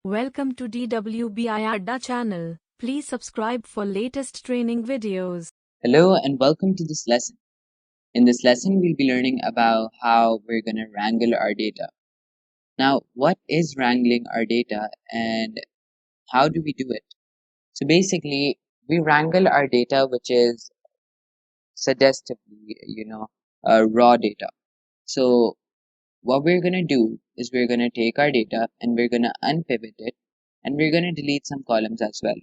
Welcome to DWBIADDA channel. Please subscribe for latest training videos. Hello and welcome to this lesson. In this lesson, we'll be learning about how we're going to wrangle our data. Now, what is wrangling our data and how do we do it? So basically, we wrangle our data, which is suggestively, raw data. So what we're going to do is we're going to take our data and we're going to unpivot it and we're going to delete some columns as well.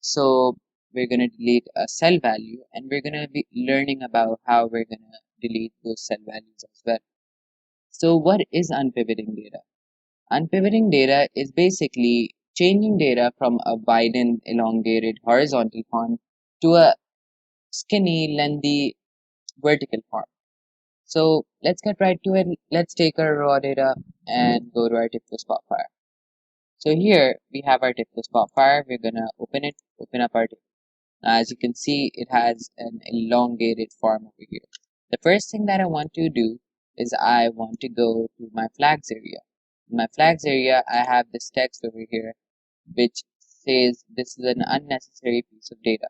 So we're going to delete a cell value and we're going to be learning about how we're going to delete those cell values as well. So what is unpivoting data? Unpivoting data is basically changing data from a widened, elongated horizontal form to a skinny, lengthy vertical form. So let's get right to it. Let's take our raw data and go to our Tibco spotfire. So here we have our Tibco spotfire. We're going to open up our table. As you can see, it has an elongated form over here. The first thing that I want to do is I want to go to my flags area. In my flags area, I have this text over here which says this is an unnecessary piece of data.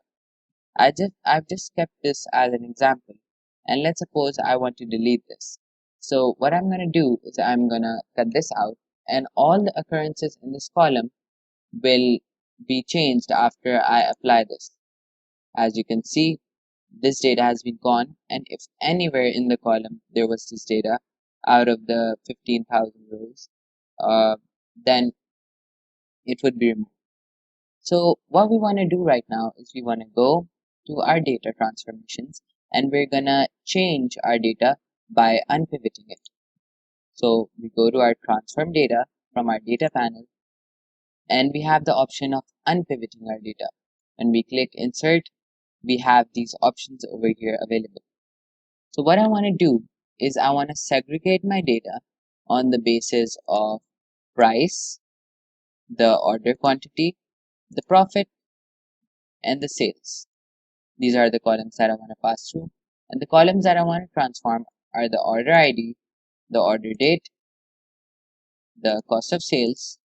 I've just kept this as an example, and let's suppose I want to delete this. So what I'm going to do is I'm going to cut this out, and all the occurrences in this column will be changed after I apply this. As you can see, this data has been gone, and if anywhere in the column there was this data out of the 15,000 rows, then it would be removed. So what we want to do right now is we want to go to our data transformations and we're gonna change our data by unpivoting it. So we go to our transform data from our data panel and we have the option of unpivoting our data. When we click insert, we have these options over here available. So what I want to do is I want to segregate my data on the basis of price, the order quantity, the profit, and the sales. These are the columns that I want to pass through. And the columns that I want to transform are the order ID, the order date, the cost of sales,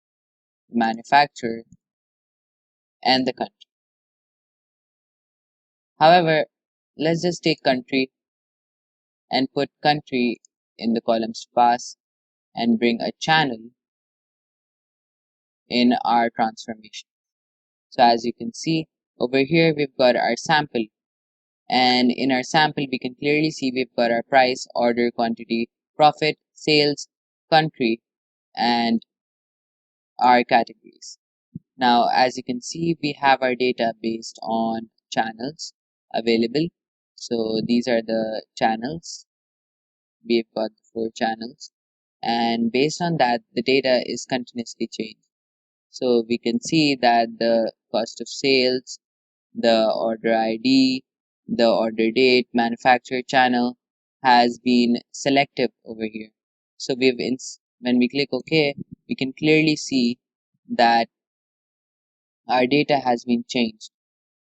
the manufacturer, and the country. However, let's just take country and put country in the columns to pass and bring a channel in our transformation. So as you can see over here, we've got our sample, and in our sample we can clearly see we've got our price, order quantity, profit, sales, country, and our categories. Now as you can see, we have our data based on channels available. So these are the channels. We've got 4 channels, and based on that the data is continuously changed. So we can see that the cost of sales, the order ID, the order date, manufacturer, channel has been selective over here. So when we click OK, we can clearly see that our data has been changed.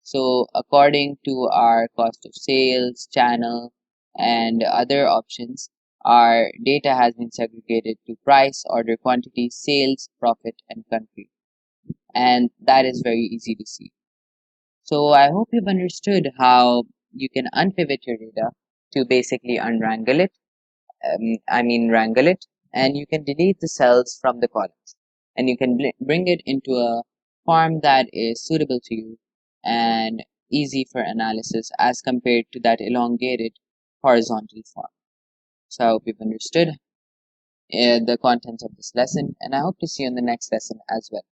So according to our cost of sales, channel, and other options, our data has been segregated to price, order quantity, sales, profit, and country. And that is very easy to see. So I hope you've understood how you can unpivot your data to basically unwrangle it. Wrangle it, and you can delete the cells from the columns, and you can bring it into a form that is suitable to you and easy for analysis as compared to that elongated horizontal form. So I hope you've understood the contents of this lesson, and I hope to see you in the next lesson as well.